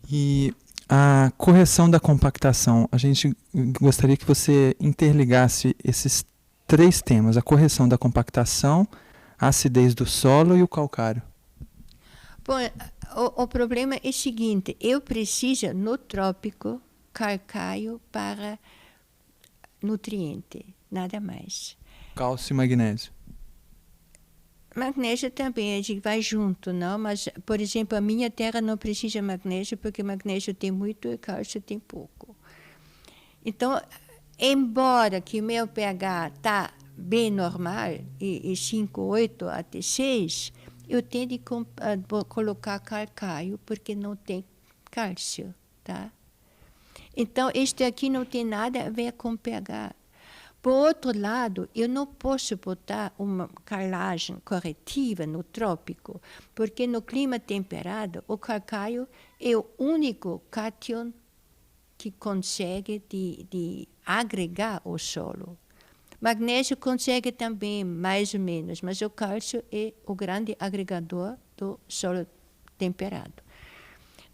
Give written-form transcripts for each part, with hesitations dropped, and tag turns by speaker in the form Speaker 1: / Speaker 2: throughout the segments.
Speaker 1: E a correção da compactação, a gente gostaria que você interligasse esses três temas: a correção da compactação, a acidez do solo e o calcário.
Speaker 2: Bom, o problema é o seguinte: eu preciso no trópico calcário para nutriente, nada mais.
Speaker 1: Cálcio e magnésio.
Speaker 2: Magnésio também, a gente vai junto, não? Mas, por exemplo, a minha terra não precisa de magnésio, porque magnésio tem muito e cálcio tem pouco. Então, embora que o meu pH está bem normal, e 5, 8 até 6, eu tenho de colocar calcário, porque não tem cálcio, tá? Então, este aqui não tem nada a ver com pH. Por outro lado, eu não posso botar uma calagem corretiva no trópico, porque no clima temperado, o calcário é o único cátion que consegue de agregar o solo. Magnésio consegue também, mais ou menos, mas o cálcio é o grande agregador do solo temperado.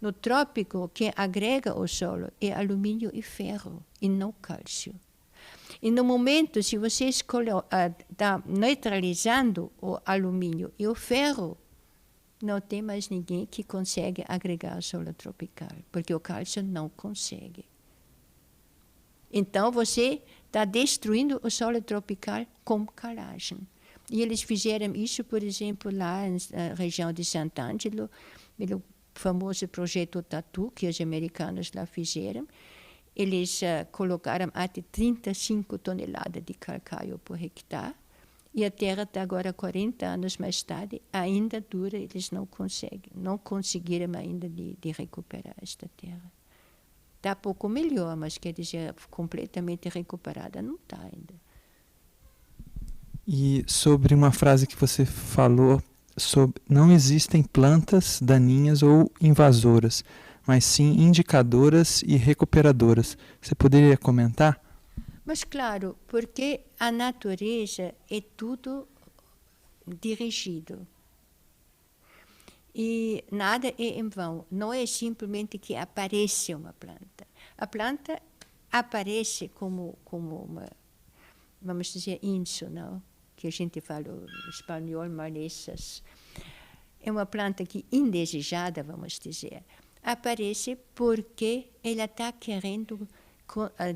Speaker 2: No trópico, quem agrega o solo é alumínio e ferro, e não cálcio. E no momento, se você está neutralizando o alumínio e o ferro, não tem mais ninguém que consegue agregar o solo tropical, porque o cálcio não consegue. Então, você está destruindo o solo tropical com calagem. E eles fizeram isso, por exemplo, lá na região de Sant'Angelo, pelo famoso projeto Tatu, que os americanos lá fizeram. Eles colocaram até 35 toneladas de calcário por hectare, e a terra está agora 40 anos mais tarde, ainda dura, eles não conseguiram ainda de recuperar esta terra. Está pouco melhor, mas quer dizer, completamente recuperada não está ainda.
Speaker 1: E sobre uma frase que você falou, sobre não existem plantas daninhas ou invasoras, mas sim indicadoras e recuperadoras. Você poderia comentar?
Speaker 2: Mas claro, porque a natureza é tudo dirigido. E nada é em vão. Não é simplesmente que aparece uma planta. A planta aparece como uma, vamos dizer, inso, não? Que a gente fala em espanhol, malezas. É uma planta que indesejada, vamos dizer. Aparece porque ela está querendo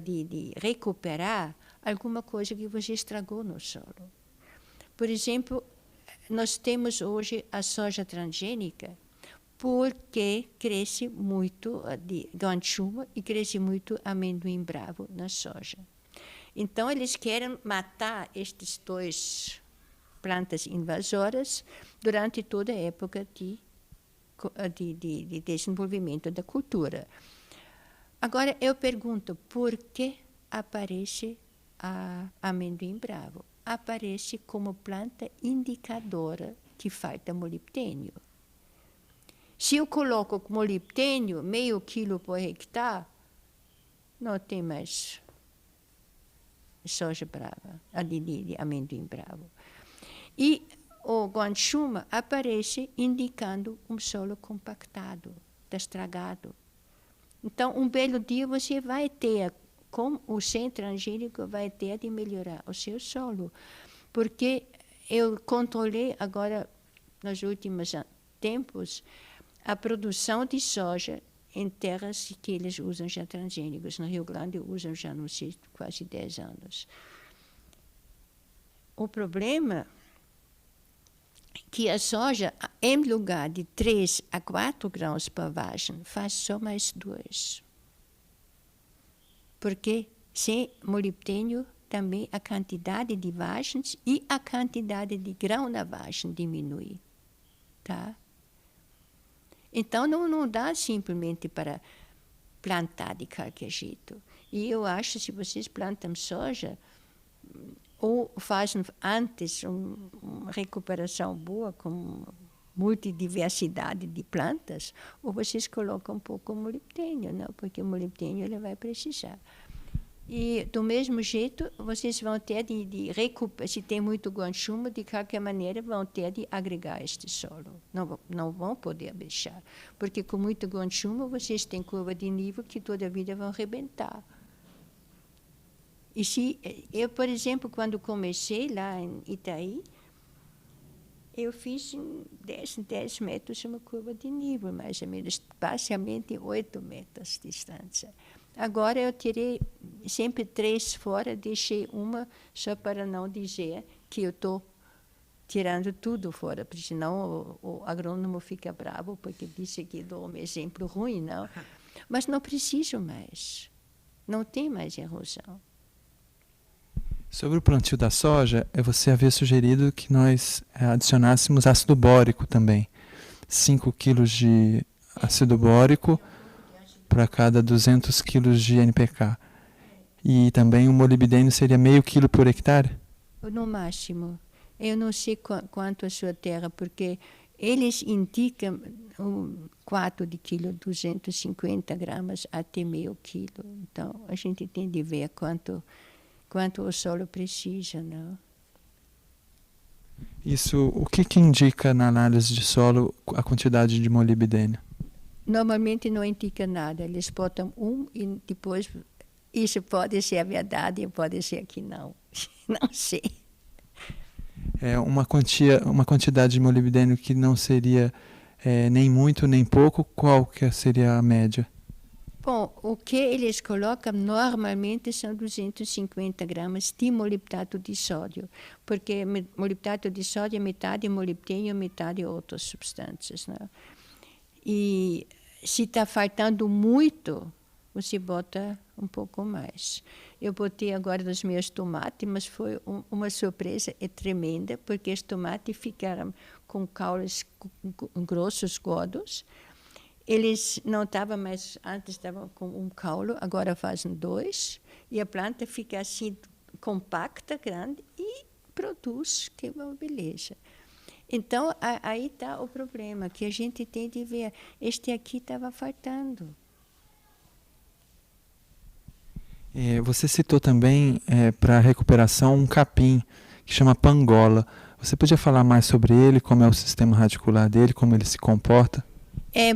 Speaker 2: de recuperar alguma coisa que você estragou no solo. Por exemplo, nós temos hoje a soja transgênica porque cresce muito de guanchuma e cresce muito amendoim bravo na soja. Então, eles querem matar estes dois plantas invasoras durante toda a época de desenvolvimento da cultura. Agora, eu pergunto, por que aparece a amendoim bravo? Aparece como planta indicadora que falta molibdênio. Se eu coloco molibdênio, meio quilo por hectare, não tem mais soja brava, de amendoim bravo. E o guanchuma aparece indicando um solo compactado, está estragado. Então, um belo dia você vai ter, com o sem transgênico, vai ter de melhorar o seu solo. Porque eu controlei agora, nos últimos tempos, a produção de soja em terras que eles usam já transgênicos. No Rio Grande usam já, não sei, quase 10 anos. O problema é que a soja, em lugar de 3 a 4 grãos por vagem, faz só mais 2. Porque sem molibdênio, também a quantidade de vagens e a quantidade de grão na vagem diminui. Tá? Então, não dá simplesmente para plantar de qualquer jeito. E eu acho que se vocês plantam soja, ou fazem antes uma recuperação boa com multidiversidade de plantas, ou vocês colocam um pouco de molibdênio, não? Porque o molibdênio ele vai precisar. E, do mesmo jeito, vocês vão ter de recuperar, se tem muito guanchumo, de qualquer maneira, vão ter de agregar este solo. Não vão poder deixar. Porque com muito guanchumo, vocês têm curva de nível que toda a vida vão arrebentar. E se eu, por exemplo, quando comecei lá em Itaí, eu fiz em 10 metros uma curva de nível, mais ou menos, basicamente 8 metros de distância. Agora eu tirei sempre 3 fora, deixei uma só para não dizer que eu estou tirando tudo fora, porque senão o agrônomo fica bravo, porque disse que dou um exemplo ruim, não. Mas não preciso mais, não tem mais erosão.
Speaker 1: Sobre o plantio da soja, você havia sugerido que nós adicionássemos ácido bórico também. 5 quilos de ácido bórico para cada 200 quilos de NPK. E também o molibdênio seria meio quilo por hectare?
Speaker 2: No máximo. Eu não sei quanto a sua terra, porque eles indicam 4 de quilo, 250 gramas até meio quilo. Então, a gente tem de ver quanto o solo precisa, não?
Speaker 1: Isso, o que indica na análise de solo a quantidade de molibdênio?
Speaker 2: Normalmente não indica nada, eles botam e depois isso pode ser verdade e pode ser que não. Não sei.
Speaker 1: É uma quantidade de molibdênio que não seria nem muito nem pouco, qual que seria a média?
Speaker 2: Bom, o que eles colocam normalmente são 250 gramas de molibdato de sódio, porque molibdato de sódio é metade molibdênio, metade outras substâncias, né? E se está faltando muito, você bota um pouco mais. Eu botei agora nos meus tomates, mas foi uma surpresa tremenda, porque os tomates ficaram com caules grossos, gordos. Eles não estavam mais, antes estavam com um caule, agora fazem 2, e a planta fica assim compacta, grande, e produz, que é uma beleza. Então, aí está o problema, que a gente tem de ver. Este aqui estava faltando.
Speaker 1: Você citou também, para a recuperação, um capim, que chama pangola. Você podia falar mais sobre ele, como é o sistema radicular dele, como ele se comporta?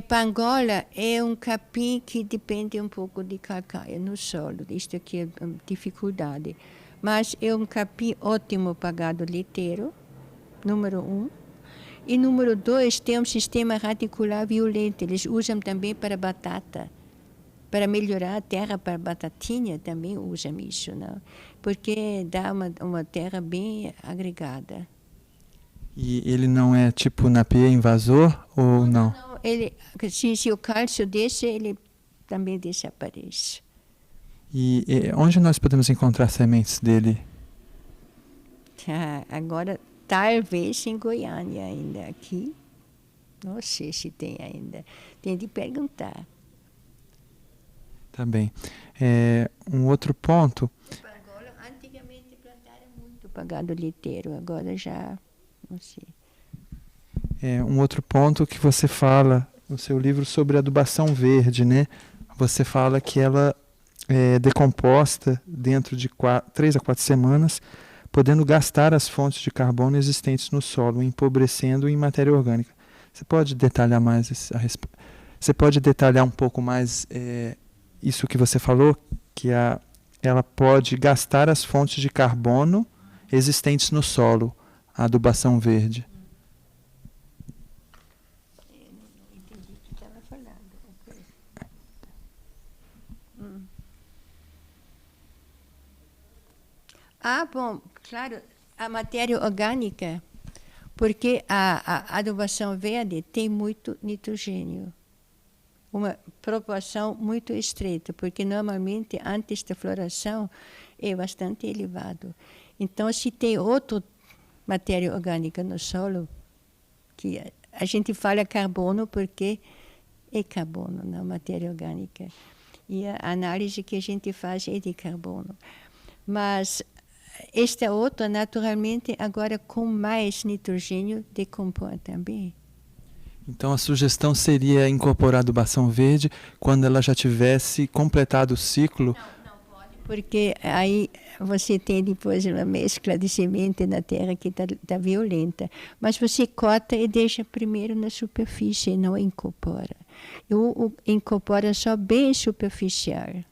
Speaker 2: Pangola é um capim que depende um pouco de calcaia no solo. Isto aqui é uma dificuldade. Mas é um capim ótimo para gado leiteiro, número 1. E número 2, tem um sistema radicular violento. Eles usam também para batata. Para melhorar a terra para batatinha também usam isso, não? Porque dá uma terra bem agregada.
Speaker 1: E ele não é tipo napier invasor ou não?
Speaker 2: Não, se o cálcio deixa, ele também desaparece.
Speaker 1: E onde nós podemos encontrar sementes dele?
Speaker 2: Agora, talvez em Goiânia ainda, aqui. Não sei se tem ainda. Tem de perguntar.
Speaker 1: Tá bem. Um outro ponto.
Speaker 2: Pangola, antigamente plantaram muito para gado leiteiro, agora já, não sei.
Speaker 1: Um outro ponto que você fala no seu livro sobre adubação verde, né? Você fala que ela é decomposta dentro de 3 a 4 semanas, podendo gastar as fontes de carbono existentes no solo, empobrecendo em matéria orgânica. Você pode detalhar mais Você pode detalhar um pouco mais isso que você falou, que ela pode gastar as fontes de carbono existentes no solo, a adubação verde?
Speaker 2: Eu não entendi o que estava falando. Okay. Bom, claro, a matéria orgânica, porque a adubação verde tem muito nitrogênio. Uma proporção muito estreita, porque normalmente antes da floração é bastante elevado. Então, se tem outra matéria orgânica no solo, que a gente fala carbono porque é carbono, não matéria orgânica. E a análise que a gente faz é de carbono. Mas esta outra, naturalmente, agora com mais nitrogênio, decompõe também.
Speaker 1: Então a sugestão seria incorporar adubação verde quando ela já tivesse completado o ciclo?
Speaker 2: Não pode, Porque aí você tem depois uma mescla de semente na terra que está violenta. Mas você corta e deixa primeiro na superfície e não incorpora. Incorpora só bem superficial.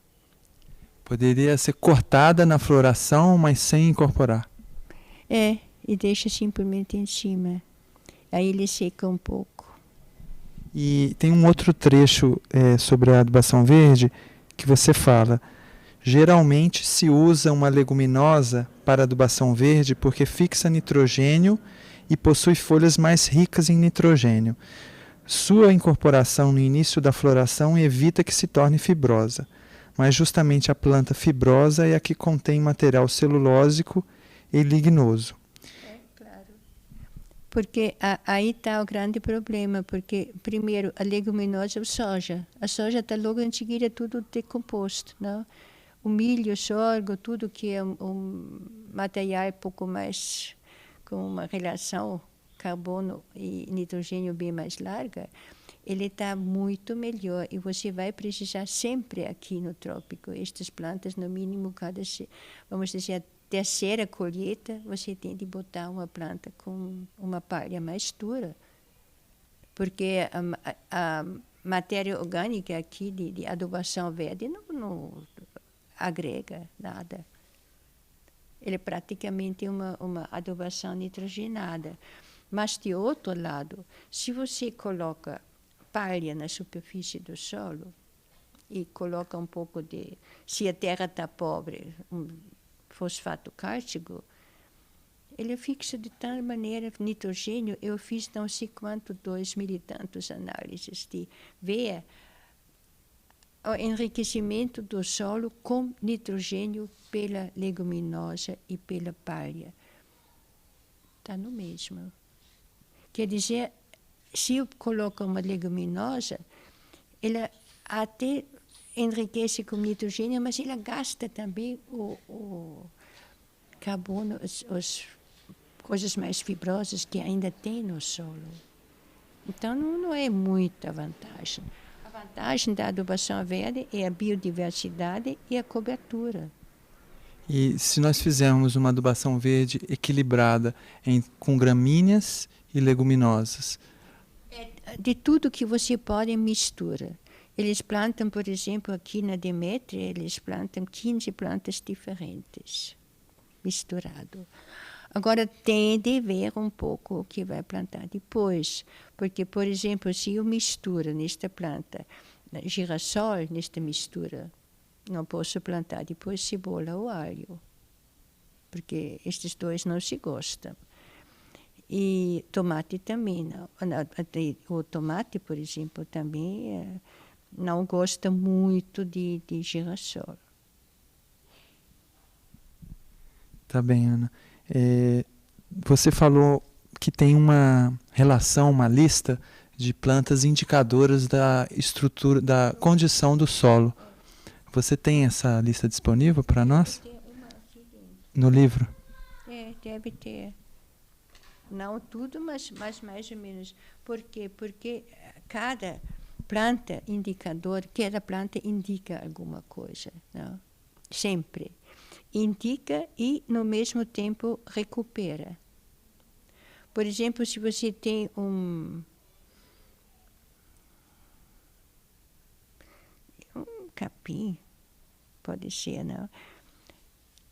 Speaker 1: Poderia ser cortada na floração, mas sem incorporar.
Speaker 2: E deixa simplesmente em cima. Aí ele seca um pouco.
Speaker 1: E tem um outro trecho sobre a adubação verde que você fala: geralmente se usa uma leguminosa para adubação verde porque fixa nitrogênio e possui folhas mais ricas em nitrogênio. Sua incorporação no início da floração evita que se torne fibrosa, mas justamente a planta fibrosa é a que contém material celulósico e lignoso.
Speaker 2: Claro. Porque aí está o grande problema, porque primeiro a leguminosa é a soja. A soja está logo em seguida tudo decomposto, não? O milho, o sorgo, tudo que é um material pouco mais com uma relação carbono e nitrogênio bem mais larga, ele está muito melhor e você vai precisar sempre aqui no trópico. Estas plantas, no mínimo, vamos dizer, a terceira colheita, você tem de botar uma planta com uma palha mais dura, porque a matéria orgânica aqui de adubação verde não agrega nada. Ele é praticamente uma adubação nitrogenada. Mas, de outro lado, se você coloca palha na superfície do solo e coloca um pouco se a terra está pobre, fosfato cálcico, ele fixa de tal maneira nitrogênio. Eu fiz não sei quanto, 2.000 e tantos análises de ver o enriquecimento do solo com nitrogênio pela leguminosa e pela palha. Está no mesmo. Quer dizer, se eu coloco uma leguminosa, ela até enriquece com nitrogênio, mas ela gasta também o carbono, as coisas mais fibrosas que ainda tem no solo. Então, não é muita vantagem. A vantagem da adubação verde é a biodiversidade e a cobertura.
Speaker 1: E se nós fizermos uma adubação verde equilibrada com gramíneas e leguminosas?
Speaker 2: De tudo que você pode mistura. Eles plantam, por exemplo, aqui na Demétria, eles plantam 15 plantas diferentes, misturado. Agora, tem de ver um pouco o que vai plantar depois. Porque, por exemplo, se eu misturo nesta planta girassol, nesta mistura, não posso plantar depois cebola ou alho, porque estes dois não se gostam. E tomate também não. O tomate, por exemplo, também não gosta muito de girassol.
Speaker 1: Tá bem, Ana. Você falou que tem uma relação, uma lista de plantas indicadoras da estrutura, da condição do solo. Você tem essa lista disponível para nós?
Speaker 2: Deve ter uma aqui dentro.
Speaker 1: No livro?
Speaker 2: Deve ter. Não tudo, mas mais ou menos. Por quê? Porque cada planta cada planta indica alguma coisa. Não? Sempre. Indica e, no mesmo tempo, recupera. Por exemplo, se você tem um capim, pode ser, não?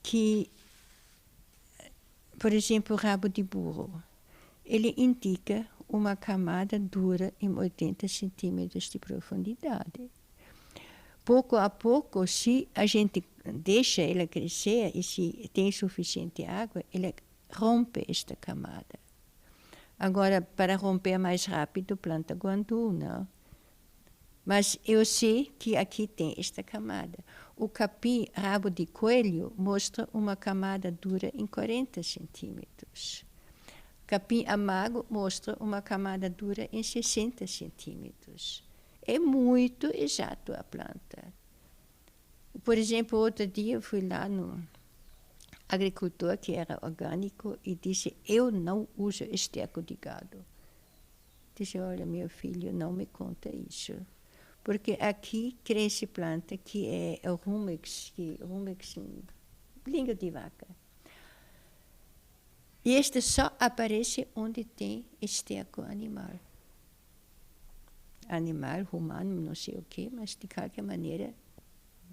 Speaker 2: Que, por exemplo, o rabo de burro, ele indica uma camada dura em 80 centímetros de profundidade. Pouco a pouco, se a gente deixa ela crescer e se tem suficiente água, ela rompe esta camada. Agora, para romper mais rápido, planta guandu, não? Mas eu sei que aqui tem esta camada. O capim rabo de coelho mostra uma camada dura em 40 centímetros. Capim amargo mostra uma camada dura em 60 centímetros. É muito exato a planta. Por exemplo, outro dia eu fui lá no agricultor que era orgânico e disse: eu não uso esterco de gado. Disse: olha, meu filho, não me conta isso. porque aqui cresce planta que é o rumex, língua de vaca. E este só aparece onde tem esterco animal. Animal, humano, não sei o quê, mas de qualquer maneira,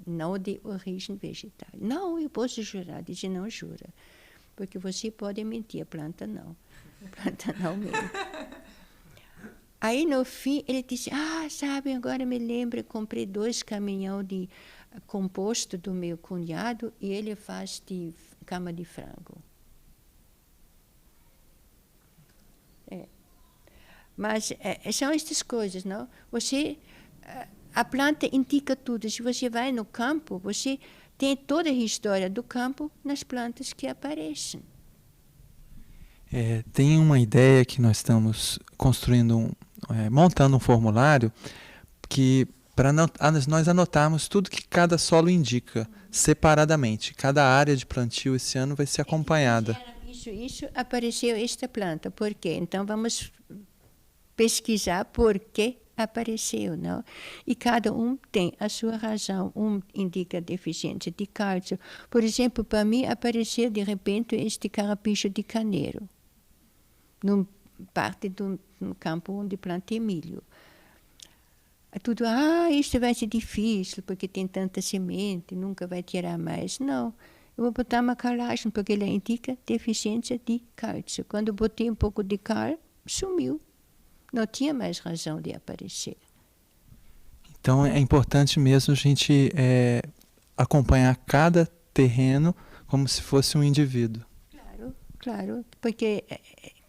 Speaker 2: não de origem vegetal. Não, eu posso jurar, dizer não jura. Porque você pode mentir, planta não. Planta não mesmo. Aí, no fim, ele disse, sabe, agora me lembro, comprei 2 caminhões de composto do meu cunhado e ele faz de cama de frango. Mas são estas coisas, não? A planta indica tudo. Se você vai no campo, você tem toda a história do campo nas plantas que aparecem.
Speaker 1: Tem uma ideia que nós estamos construindo, montando um formulário que para nós anotarmos tudo que cada solo indica separadamente. Cada área de plantio esse ano vai ser acompanhada.
Speaker 2: Isso apareceu esta planta. Por quê? Então vamos pesquisar por que apareceu, não? E cada um tem a sua razão. Um indica deficiência de cálcio. Por exemplo, para mim apareceu de repente este carrapicho de caneiro, numa parte do campo onde plantei milho. Tudo, isto vai ser difícil, porque tem tanta semente, nunca vai tirar mais. Não, eu vou botar uma calagem, porque ela indica deficiência de cálcio. Quando eu botei um pouco de cal, sumiu. Não tinha mais razão de aparecer.
Speaker 1: Então é importante mesmo a gente acompanhar cada terreno como se fosse um indivíduo.
Speaker 2: Claro, porque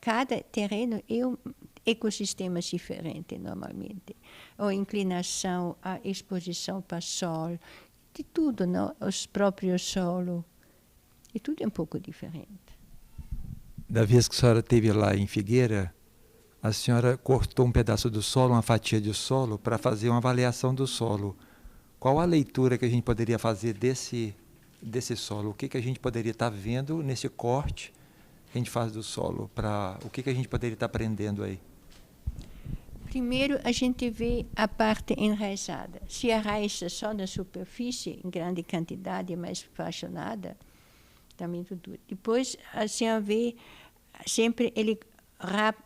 Speaker 2: cada terreno é um ecossistema diferente normalmente. A inclinação, a exposição para o sol, de tudo, não? Os próprios solos, e tudo é um pouco diferente.
Speaker 3: Da vez que a senhora esteve lá em Figueira, a senhora cortou um pedaço do solo, uma fatia de solo, para fazer uma avaliação do solo. Qual a leitura que a gente poderia fazer desse solo? O que a gente poderia estar vendo nesse corte que a gente faz do solo? O que a gente poderia estar aprendendo aí?
Speaker 2: Primeiro, a gente vê a parte enraizada. Se a raiz só na superfície, em grande quantidade, mais apaixonada, também tudo. Depois, a senhora vê, sempre ele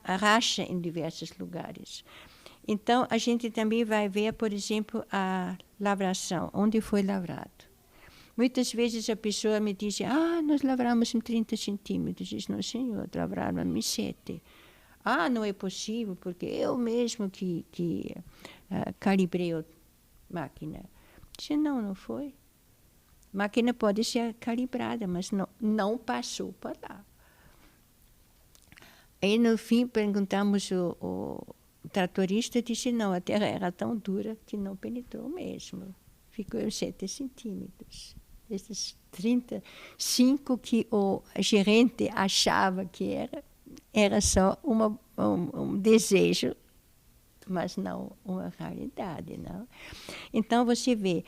Speaker 2: racha em diversos lugares. Então, a gente também vai ver, por exemplo, a lavração, onde foi lavrado. Muitas vezes a pessoa me diz, nós lavramos em 30 centímetros. Diz, não, senhor, lavraram em 7. Não é possível, porque eu mesmo que calibrei a máquina. Diz, não foi. A máquina pode ser calibrada, mas não passou para lá. Aí, no fim, perguntamos o tratorista, disse, não, a terra era tão dura que não penetrou mesmo. Ficou em 7 centímetros. Esses 35 que o gerente achava que era só um desejo, mas não uma realidade, não? Então, você vê,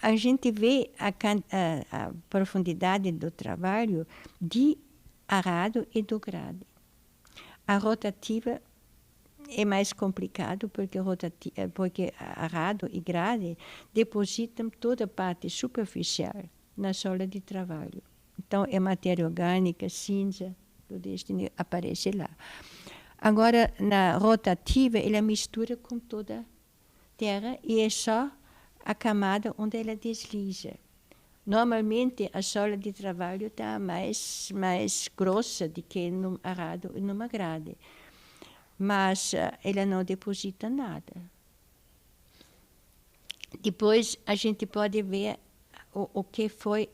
Speaker 2: a gente vê a profundidade do trabalho de arado e do grade. A rotativa é mais complicado porque arado e grade depositam toda a parte superficial na sola de trabalho. Então, é matéria orgânica, cinza, tudo isso aparece lá. Agora, na rotativa, ela mistura com toda a terra e é só a camada onde ela desliza. Normalmente, a sola de trabalho está mais grossa do que no arado e numa grade. Mas ela não deposita nada. Depois, a gente pode ver o que foi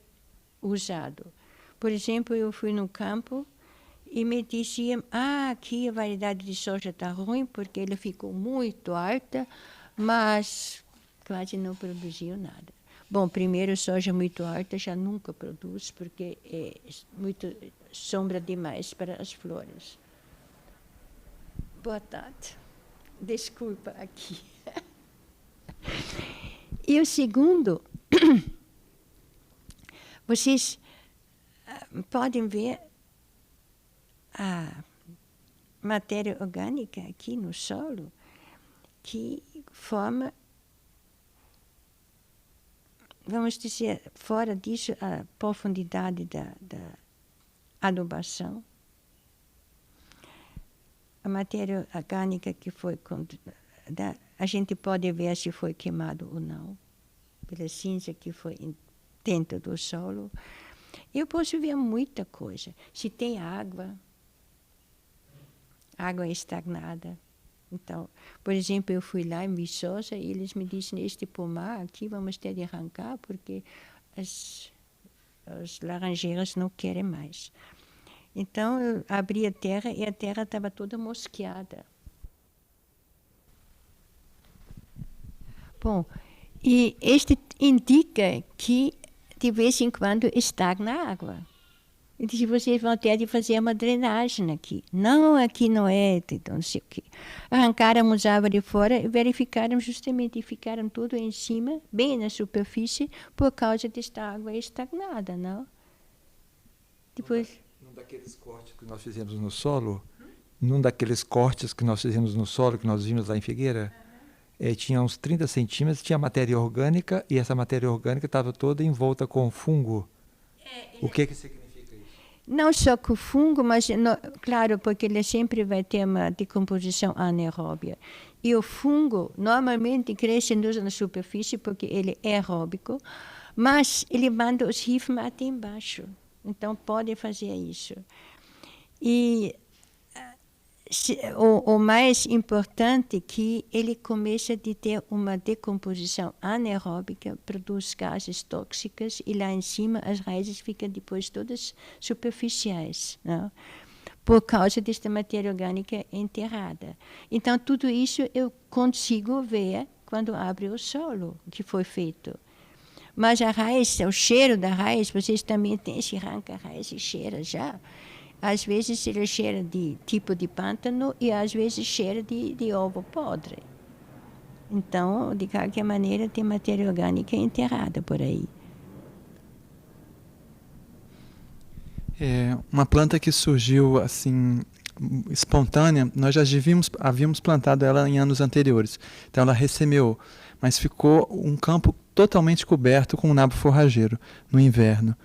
Speaker 2: usado. Por exemplo, eu fui no campo e me diziam, aqui a variedade de soja está ruim porque ela ficou muito alta, mas quase não produziu nada. Bom, primeiro, soja muito alta já nunca produz, porque é muito sombra demais para as flores. Boa tarde. Desculpa aqui. E o segundo, vocês podem ver a matéria orgânica aqui no solo que forma vamos dizer, fora disso, a profundidade da adubação, a matéria orgânica que foi... a gente pode ver se foi queimado ou não, pela cinza que foi dentro do solo. Eu posso ver muita coisa. Se tem água estagnada. Então, por exemplo, eu fui lá em Viçosa e eles me disseram, este pomar aqui vamos ter de arrancar porque as laranjeiras não querem mais. Então, eu abri a terra e a terra estava toda mosqueada. Bom, e este indica que, de vez em quando, estagna a água. Eu disse, vocês vão ter de fazer uma drenagem aqui. Não, aqui não é, não sei o quê. Arrancáramos a árvore fora e verificaram justamente, e ficaram tudo em cima, bem na superfície, por causa desta água estagnada, não? Depois...
Speaker 3: Num daqueles cortes que nós fizemos no solo, que nós vimos lá em Figueira, tinha uns 30 centímetros, tinha matéria orgânica, e essa matéria orgânica estava toda envolta com fungo. O que significa?
Speaker 2: Não só com o fungo, mas, claro, porque ele sempre vai ter uma decomposição anaeróbia. E o fungo normalmente cresce na superfície porque ele é aeróbico, mas ele manda os rifos até embaixo. Então, pode fazer isso. E o mais importante é que ele começa a ter uma decomposição anaeróbica, produz gases tóxicos e lá em cima as raízes ficam depois todas superficiais, não? Por causa desta matéria orgânica enterrada. Então, tudo isso eu consigo ver quando abre o solo que foi feito. Mas a raiz, o cheiro da raiz, vocês também têm, se arranca a raiz e cheira já. Às vezes ele cheira de tipo de pântano e às vezes cheira de ovo podre. Então, de qualquer maneira, tem matéria orgânica enterrada por aí.
Speaker 1: Uma planta que surgiu assim espontânea, nós já havíamos plantado ela em anos anteriores. Então ela ressemeou, mas ficou um campo totalmente coberto com nabo forrageiro no inverno.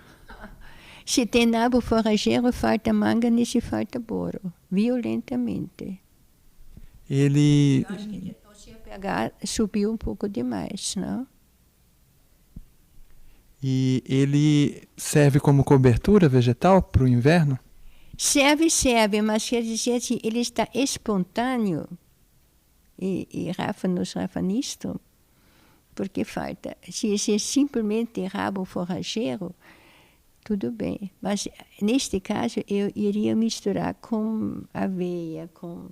Speaker 2: Se tem nabo forrageiro, falta manganês e falta boro, violentamente.
Speaker 1: Ele...
Speaker 2: Acho que o CPH subiu um pouco demais, não?
Speaker 1: E ele serve como cobertura vegetal para o inverno?
Speaker 2: Serve, mas quer dizer assim, ele está espontâneo. E Rafa nisto, porque falta. Se é simplesmente rabo forrageiro, tudo bem. Mas, neste caso, eu iria misturar com aveia, com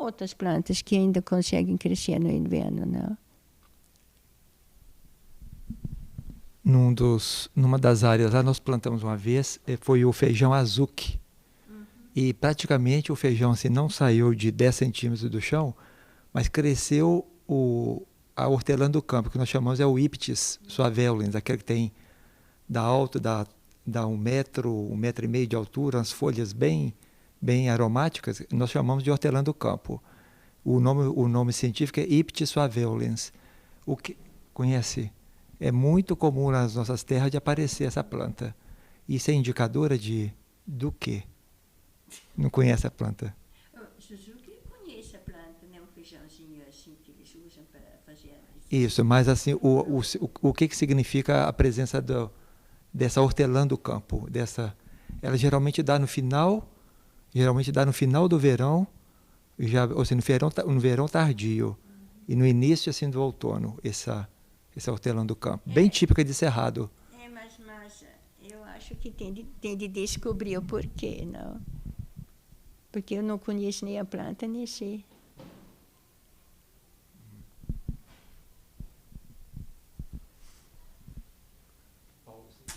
Speaker 2: outras plantas que ainda conseguem crescer no inverno, não?
Speaker 3: Numa das áreas lá, nós plantamos uma vez, foi o feijão azuki. E praticamente o feijão assim, não saiu de 10 centímetros do chão, mas cresceu a hortelã do campo, que nós chamamos o Iptis suaveolens, aquele que tem dá 1 metro, 1,5 metro de altura, umas folhas bem aromáticas, nós chamamos de hortelã do campo. O nome científico é Iptis suaveolens. O que conhece? É muito comum nas nossas terras de aparecer essa planta. Isso é indicadora do quê? Não conhece a planta?
Speaker 2: Suzuki conhece a planta, né? Um feijãozinho assim que eles usam para fazer...
Speaker 3: Isso, mas assim, o que significa a presença dessa hortelã do campo? Ela geralmente dá no final do verão, ou seja, no verão tardio, e no início assim, do outono, essa hortelã do campo, bem típica de Cerrado.
Speaker 2: Mas eu acho que tem de descobrir o porquê, não? Porque eu não conheço nem a planta, nem sei.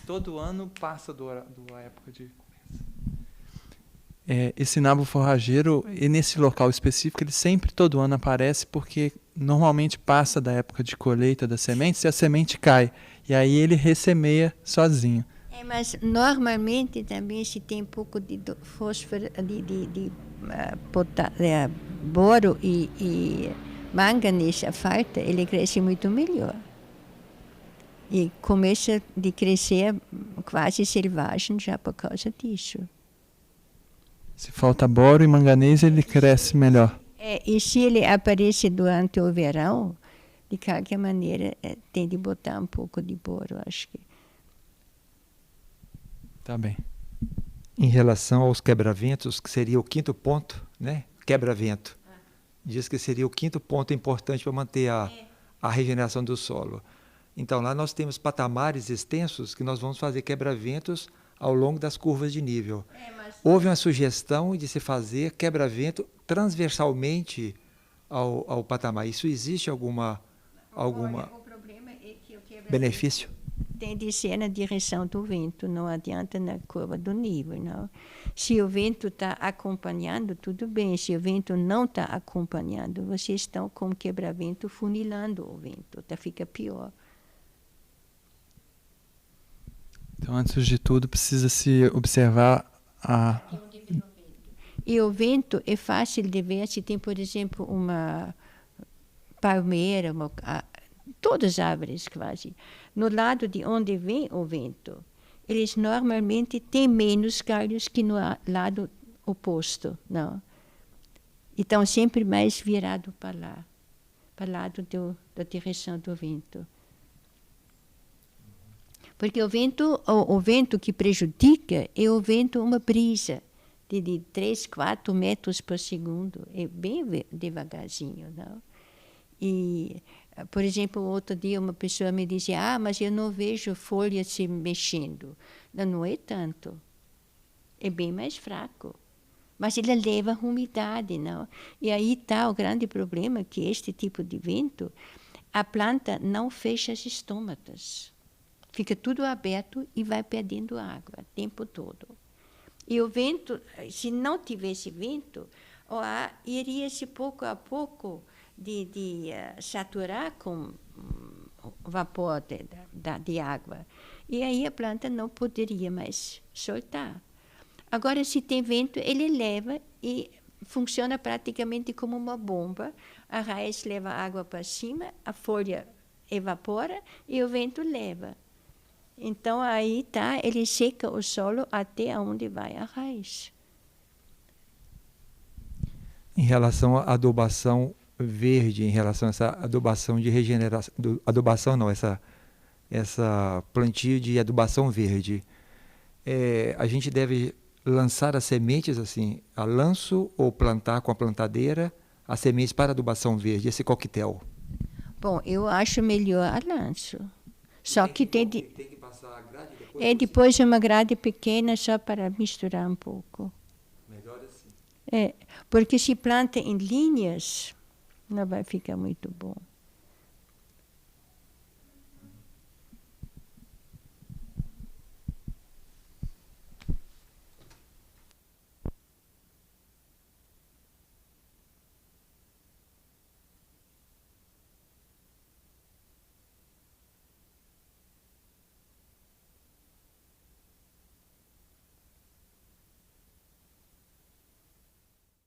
Speaker 1: Todo ano passa da época de começa. Esse nabo forrageiro, e nesse local específico, ele sempre, todo ano, aparece porque normalmente passa da época de colheita das sementes e a semente cai. E aí ele ressemeia sozinho.
Speaker 2: Mas normalmente também se tem um pouco de fósforo, de boro e manganês, a falta, ele cresce muito melhor. E começa a crescer quase selvagem já por causa disso.
Speaker 1: Se falta boro e manganês, ele cresce melhor.
Speaker 2: E se ele aparece durante o verão, de qualquer maneira, tem de botar um pouco de boro, acho que.
Speaker 1: Tá bem.
Speaker 3: Em relação aos quebra-ventos, que seria o quinto ponto, né? Quebra-vento. Diz que seria o quinto ponto importante para manter a regeneração do solo. Então, lá nós temos patamares extensos que nós vamos fazer quebra-ventos ao longo das curvas de nível. Houve uma sugestão de se fazer quebra-vento transversalmente ao patamar. Isso existe alguma benefício?
Speaker 2: Tem de ser na direção do vento, não adianta na curva do nível, não. Se o vento está acompanhando, tudo bem. Se o vento não está acompanhando, vocês estão com quebra-vento funilando o vento, fica pior.
Speaker 1: Então, antes de tudo, precisa se observar a...
Speaker 2: E o vento é fácil de ver se tem, por exemplo, uma palmeira, todas as árvores quase. No lado de onde vem o vento, eles normalmente têm menos galhos que no lado oposto, não? E estão sempre mais virados para lá, para o lado da direção do vento. Porque o vento que prejudica é o vento, uma brisa de 3, 4 metros por segundo. É bem devagarzinho, não? E, por exemplo, outro dia uma pessoa me dizia, mas eu não vejo folhas se mexendo. Não é tanto. É bem mais fraco. Mas ele leva umidade, não? E aí está o grande problema, que este tipo de vento, a planta não fecha as estômatas. Fica tudo aberto e vai perdendo água o tempo todo. E o vento, se não tivesse vento, o ar iria-se pouco a pouco de saturar com vapor de água. E aí a planta não poderia mais soltar. Agora, se tem vento, ele leva e funciona praticamente como uma bomba. A raiz leva a água para cima, a folha evapora e o vento leva. Então, aí ele seca o solo até onde vai a raiz.
Speaker 3: Em relação à adubação verde, em relação a essa adubação de regeneração, adubação não, essa plantio de adubação verde, a gente deve lançar as sementes assim, a lanço ou plantar com a plantadeira as sementes para adubação verde, esse coquetel?
Speaker 2: Bom, eu acho melhor a lanço. Só que tem que
Speaker 3: passar a grade depois?
Speaker 2: Depois uma grade pequena só para misturar um pouco.
Speaker 3: Melhor assim.
Speaker 2: Porque se planta em linhas, não vai ficar muito bom.